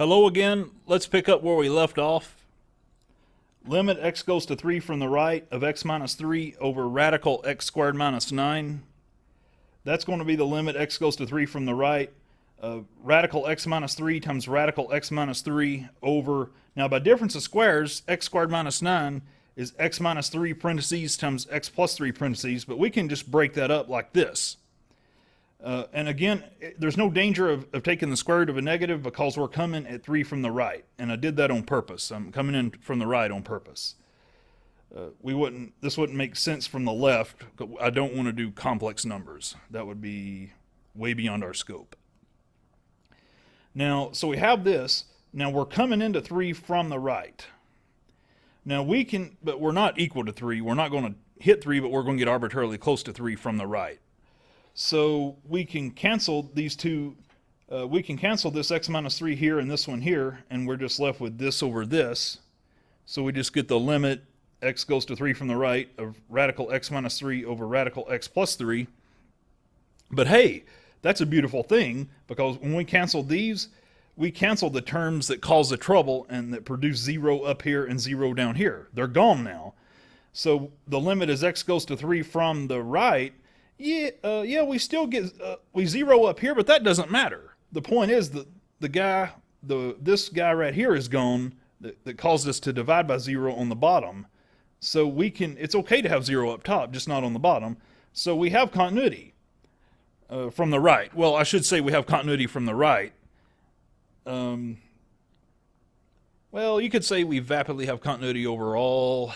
Hello again. Let's pick up where we left off. Limit x goes to 3 from the right of x minus 3 over radical x squared minus 9. That's going to be the limit x goes to 3 from the right of radical x minus 3 times radical x minus 3 over, now by difference of squares, x squared minus 9 is x minus 3 parentheses times x plus 3 parentheses, but we can just break that up like this. And again, there's no danger of taking the square root of a negative because we're coming at 3 from the right. And I did that on purpose. I'm coming in from the right on purpose. This wouldn't make sense from the left. I don't want to do complex numbers. That would be way beyond our scope. Now, so we have this. Now we're coming into 3 from the right. Now we can, but we're not equal to 3. We're not going to hit 3, but we're going to get arbitrarily close to 3 from the right. So we can cancel these two, we can cancel this x minus 3 here and this one here, and we're just left with this over this. So we just get the limit x goes to 3 from the right of radical x minus 3 over radical x plus 3. But hey, that's a beautiful thing, because when we cancel these, we cancel the terms that cause the trouble and that produce 0 up here and 0 down here. They're gone now. So the limit as x goes to 3 from the right, yeah, we still get, we 0 up here, but that doesn't matter. The point is that this guy right here is gone that caused us to divide by 0 on the bottom. So we can, it's okay to have 0 up top, just not on the bottom. So we have continuity from the right. Well, I should say we have continuity from the right. Well, you could say we vapidly have continuity overall.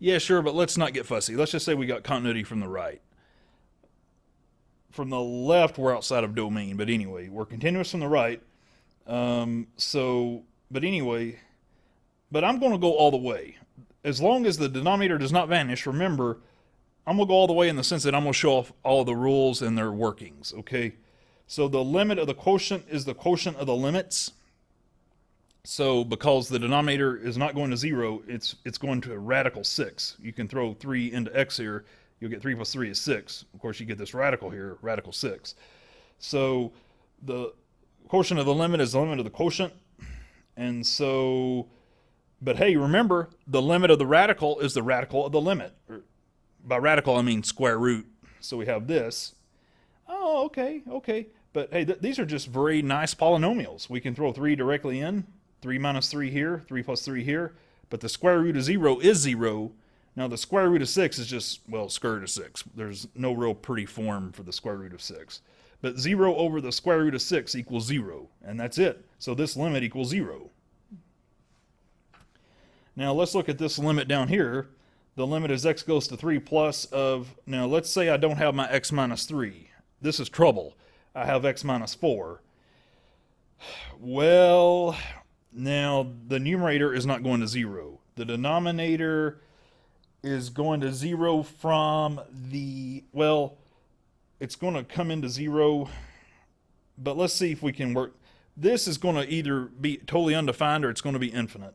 Yeah, sure, but let's not get fussy. Let's just say we got continuity from the right. From the left, we're outside of domain, but anyway, we're continuous from the right. But I'm going to go all the way. As long as the denominator does not vanish, remember, I'm going to go all the way in the sense that I'm going to show off all of the rules and their workings, okay? So the limit of the quotient is the quotient of the limits. So because the denominator is not going to 0, it's going to a radical 6. You can throw 3 into x here. You'll get 3 plus 3 is 6. Of course, you get this radical here, radical 6. So the quotient of the limit is the limit of the quotient. And so, but hey, remember, the limit of the radical is the radical of the limit. By radical, I mean square root. So we have this. Oh, okay. But hey, these are just very nice polynomials. We can throw 3 directly in. 3 minus 3 here, 3 plus 3 here. But the square root of 0 is 0. Now the square root of 6 is just, well, square root of 6. There's no real pretty form for the square root of 6. But 0 over the square root of 6 equals 0. And that's it. So this limit equals 0. Now let's look at this limit down here. The limit as x goes to 3 plus of, now let's say I don't have my x minus 3. This is trouble. I have x minus 4. Well, now the numerator is not going to 0. The denominator is going to 0 from the, well, it's going to come into 0, but let's see if we can work. This is going to either be totally undefined or it's going to be infinite.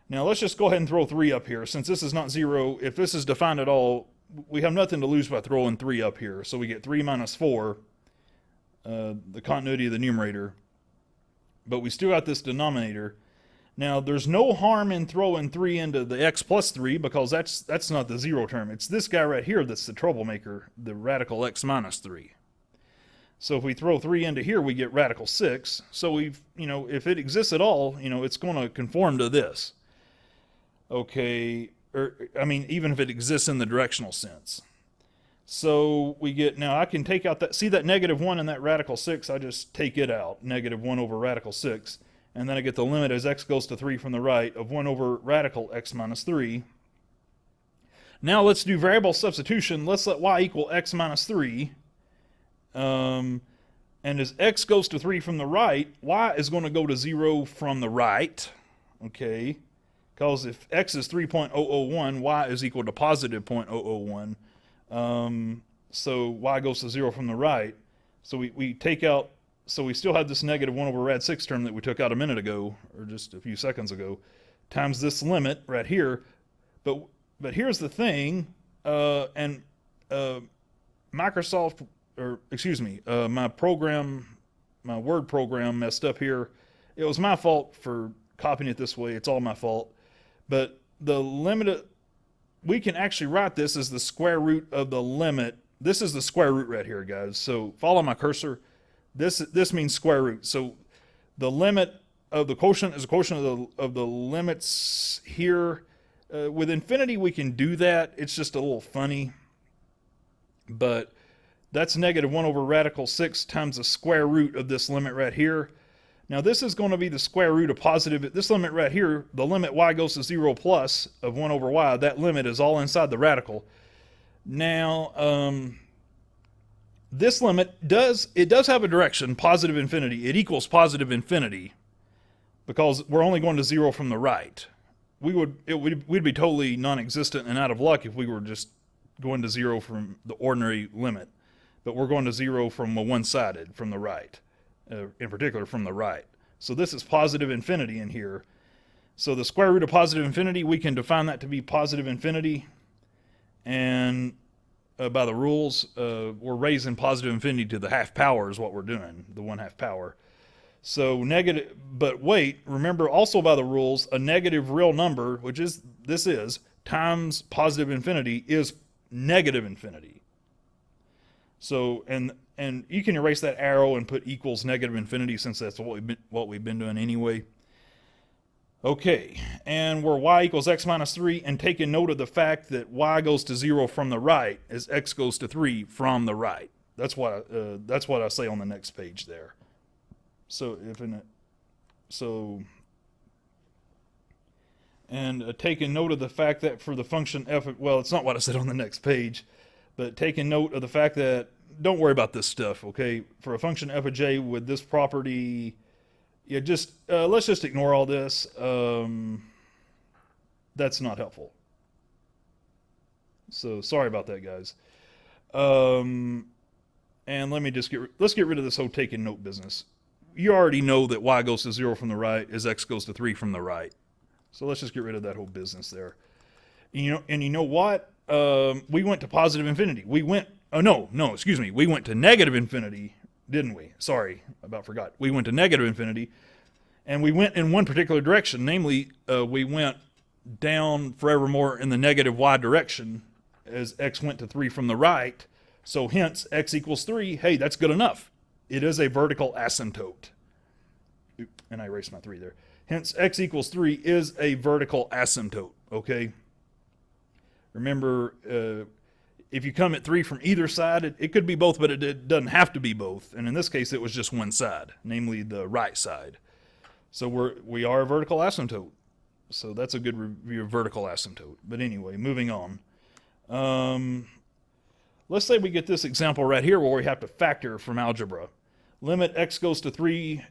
Now let's just go ahead and throw 3 up here. Since this is not 0, if this is defined at all, we have nothing to lose by throwing 3 up here. So we get 3 minus 4, the continuity of the numerator, but we still got this denominator. Now, there's no harm in throwing 3 into the x plus 3 because that's not the 0 term. It's this guy right here that's the troublemaker, the radical x minus 3. So if we throw 3 into here, we get radical 6. So we've, if it exists at all, it's going to conform to this. Okay, even if it exists in the directional sense. So we get, now I can take out that, see that negative 1 in that radical 6, I just take it out, negative 1 over radical 6. And then I get the limit as x goes to 3 from the right of 1 over radical x minus 3. Now let's do variable substitution. Let's let y equal x minus 3. And as x goes to 3 from the right, y is going to go to 0 from the right. Okay. Because if x is 3.001, y is equal to positive 0.001. So y goes to 0 from the right. So we take out, so we still have this negative 1 over rad 6 term that we took out a minute ago, or just a few seconds ago, times this limit right here. But here's the thing, Microsoft, or excuse me, my Word program messed up here it was my fault for copying it this way. It's all my fault. But the limit, we can actually write this as the square root of the limit. This is the square root right here, guys. So follow my cursor. This means square root. So the limit of the quotient is a quotient of the limits here. With infinity, we can do that. It's just a little funny. But that's negative 1 over radical 6 times the square root of this limit right here. Now this is going to be the square root of positive. This limit right here, the limit y goes to 0 plus of 1 over y, that limit is all inside the radical. Now, this limit does have a direction, positive infinity. It equals positive infinity because we're only going to 0 from the right. We'd be totally non-existent and out of luck if we were just going to 0 from the ordinary limit. But we're going to 0 from a one-sided, from the right. In particular from the right. So this is positive infinity in here. So the square root of positive infinity, we can define that to be positive infinity. And by the rules, we're raising positive infinity to the half power is what we're doing, the 1/2 power. So negative, but wait, remember also by the rules, a negative real number, which is, this is, times positive infinity is negative infinity. So, and you can erase that arrow and put equals negative infinity since that's what we've been doing anyway. Okay, and we're y equals x minus 3, and taking note of the fact that y goes to 0 from the right as x goes to 3 from the right. That's what I say on the next page there. So taking note of the fact that for the function f, well, it's not what I said on the next page, but taking note of the fact that, don't worry about this stuff, okay? For a function f of j with this property, yeah, just let's just ignore all this. That's not helpful. So sorry about that, guys. And let's get rid of this whole taking note business. You already know that y goes to 0 from the right as x goes to 3 from the right. So let's just get rid of that whole business there. You know what? We went to positive infinity. We went to negative infinity, didn't we? Sorry, about forgot. We went to negative infinity, and we went in one particular direction. Namely, we went down forevermore in the negative y direction as x went to 3 from the right. So hence, x equals 3. Hey, that's good enough. It is a vertical asymptote. And I erased my 3 there. Hence, x equals 3 is a vertical asymptote, okay? Remember, if you come at 3 from either side, it could be both, but it doesn't have to be both. And in this case, it was just one side, namely the right side. So we are a vertical asymptote. So that's a good review of vertical asymptote. But anyway, moving on. Let's say we get this example right here where we have to factor from algebra. Limit x goes to 3,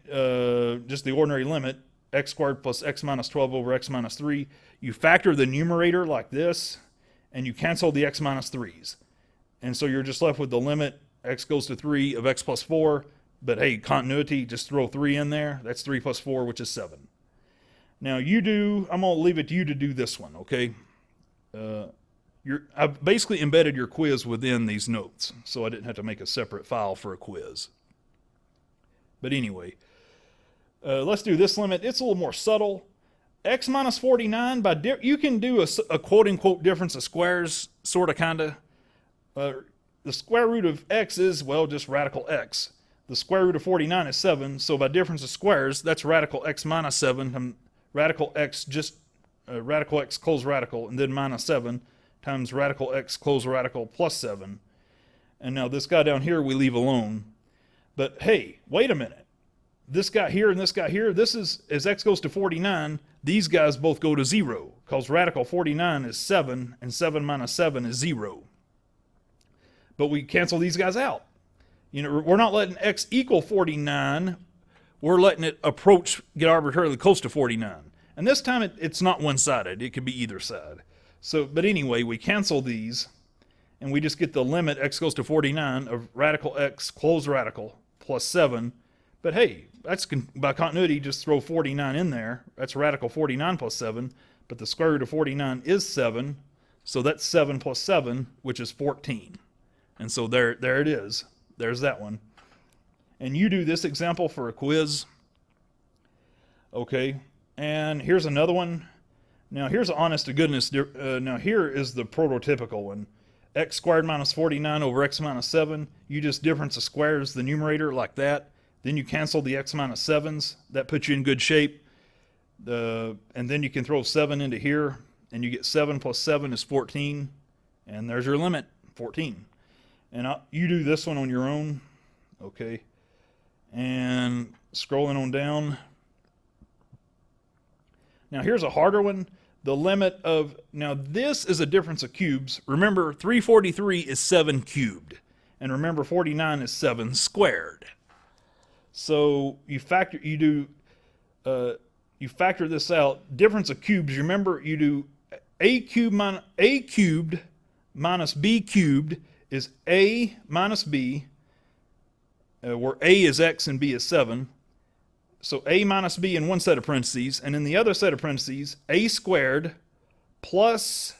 just the ordinary limit, x squared plus x minus 12 over x minus 3. You factor the numerator like this, and you cancel the x minus 3's. And so you're just left with the limit x goes to 3 of x plus 4. But hey, continuity, just throw 3 in there. That's 3 plus 4, which is 7. Now I'm going to leave it to you to do this one, okay? I've basically embedded your quiz within these notes, so I didn't have to make a separate file for a quiz. But anyway, let's do this limit. It's a little more subtle. X minus 49, you can do a quote-unquote difference of squares, sort of, kind of. The square root of x is, well, just radical x. The square root of 49 is 7, so by difference of squares, that's radical x minus 7, radical x close radical, and then minus 7, times radical x close radical plus 7. And now this guy down here we leave alone. But hey, wait a minute. This guy here and this guy here, this is, as x goes to 49, these guys both go to 0, because radical 49 is 7, and 7 minus 7 is 0. But we cancel these guys out. We're not letting x equal 49, we're letting it get arbitrarily close to 49. And this time it's not one-sided, it could be either side. But anyway, we cancel these, and we just get the limit x goes to 49 of radical x close radical plus 7. But hey, that's by continuity, just throw 49 in there. That's radical 49 plus 7, but the square root of 49 is 7, so that's 7 plus 7, which is 14. And so there it is. There's that one. And you do this example for a quiz. Okay, and here's another one. Now here's an honest to goodness. Now here is the prototypical one. X squared minus 49 over x minus 7. You just difference of squares the numerator like that. Then you cancel the x minus 7s. That puts you in good shape. And then you can throw 7 into here, and you get 7 plus 7 is 14. And there's your limit, 14. And you do this one on your own. Okay. And scrolling on down. Now here's a harder one. The limit of, now this is a difference of cubes. Remember, 343 is 7 cubed. And remember, 49 is 7 squared. So you factor this out. Difference of cubes, you remember you do a cubed minus b cubed is a minus b, where a is x and b is 7. So a minus b in one set of parentheses, and in the other set of parentheses, a squared plus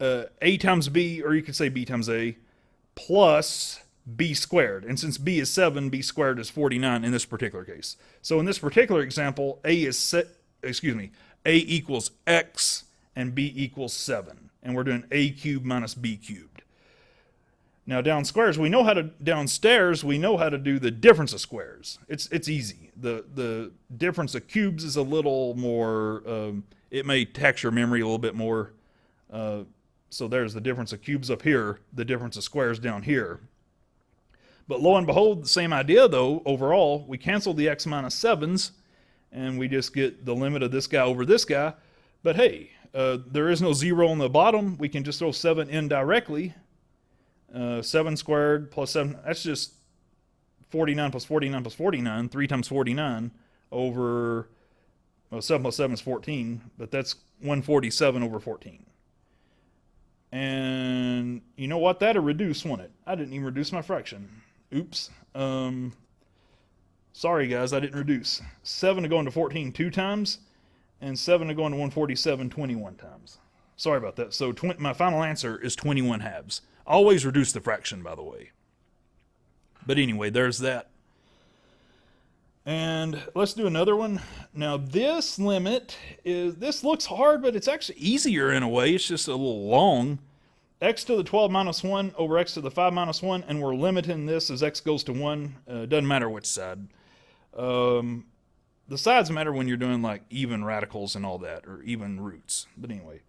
a times b, or you could say b times a, plus b squared. And since b is 7, b squared is 49 in this particular case. So in this particular example, a equals x and b equals 7. And we're doing a cubed minus b cubed. Now downstairs we know how to do the difference of squares. It's easy. The difference of cubes is a little more, it may tax your memory a little bit more. So there's the difference of cubes up here, the difference of squares down here. But lo and behold, the same idea though, overall, we cancel the x minus 7s, and we just get the limit of this guy over this guy. But hey, there is no 0 on the bottom. We can just throw 7 in directly. 7 squared plus 7, that's just 49 plus 49 plus 49, 3 times 49 over, well, 7 plus 7 is 14, but that's 147 over 14. And you know what? That'll reduce, won't it? I didn't even reduce my fraction. Oops. Sorry guys, I didn't reduce. 7 to go into 14 2 times, and 7 to go into 147 21 times. Sorry about that. So my final answer is 21 halves. Always reduce the fraction, by the way. But anyway, there's that. And let's do another one. Now this limit this looks hard, but it's actually easier in a way. It's just a little long. X to the 12 minus 1 over x to the 5 minus 1, and we're limiting this as x goes to 1. Doesn't matter which side. The sides matter when you're doing like even radicals and all that, or even roots. But anyway,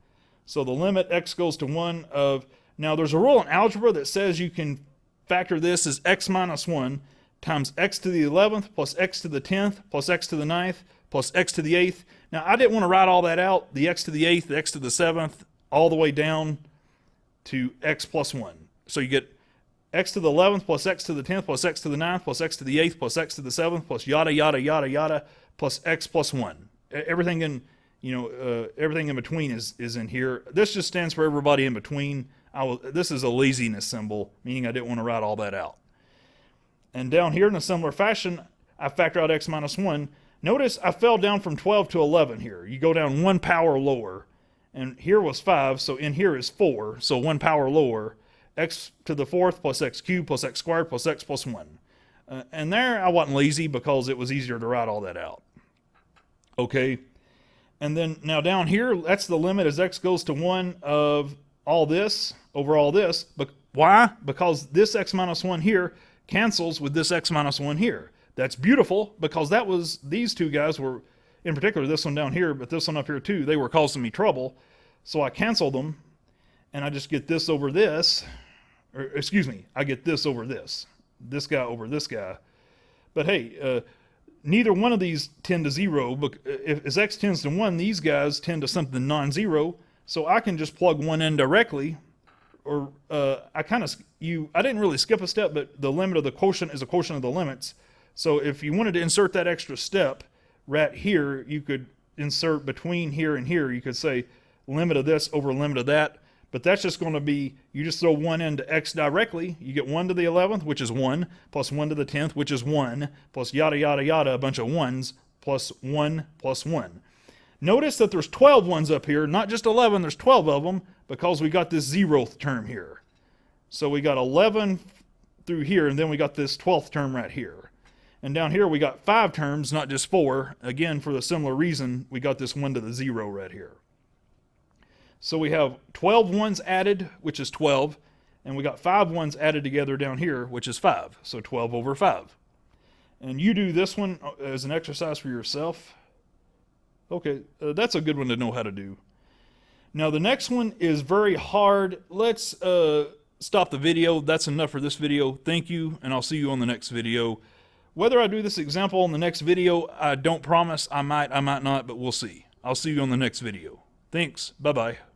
so the limit x goes to 1 of, now there's a rule in algebra that says you can factor this as x minus 1 times x to the 11th plus x to the 10th plus x to the 9th plus x to the 8th. Now I didn't want to write all that out, the x to the 8th, the x to the 7th, all the way down to x plus 1. So you get x to the 11th plus x to the 10th plus x to the 9th plus x to the 8th plus x to the 7th plus yada yada yada yada plus x plus 1. Everything in, everything in between is in here. This just stands for everybody in between. This is a laziness symbol, meaning I didn't want to write all that out. And down here in a similar fashion, I factor out x minus 1. Notice I fell down from 12 to 11 here. You go down 1 power lower. And here was 5, so in here is 4, so 1 power lower. X to the 4th plus x cubed plus x squared plus x plus 1. And there I wasn't lazy because it was easier to write all that out. Okay. And then now down here, that's the limit as x goes to 1 of all this over all this. But why? Because this x minus 1 here cancels with this x minus 1 here. That's beautiful because these two guys were, in particular this one down here, but this one up here too, they were causing me trouble. So I cancel them, and I just get this over this, or excuse me, I get this over this guy over this guy. But hey, neither one of these tend to 0, but as x tends to 1, these guys tend to something non-zero, so I can just plug one in directly, or I didn't really skip a step, but the limit of the quotient is a quotient of the limits. So if you wanted to insert that extra step right here, you could insert between here and here. You could say limit of this over limit of that. But that's just going to be, you just throw 1 into x directly. You get 1 to the 11th, which is 1, plus 1 to the 10th, which is 1, plus yada, yada, yada, a bunch of 1s, plus 1, plus 1. Notice that there's 12 ones up here, not just 11, there's 12 of them, because we got this 0th term here. So we got 11 through here, and then we got this 12th term right here. And down here we got 5 terms, not just 4. Again, for the similar reason, we got this 1 to the 0 right here. So we have 12 ones added, which is 12, and we got 5 ones added together down here, which is 5. So 12 over 5. And you do this one as an exercise for yourself. Okay, that's a good one to know how to do. Now the next one is very hard. Let's stop the video. That's enough for this video. Thank you, and I'll see you on the next video. Whether I do this example in the next video, I don't promise. I might not, but we'll see. I'll see you on the next video. Thanks. Bye-bye.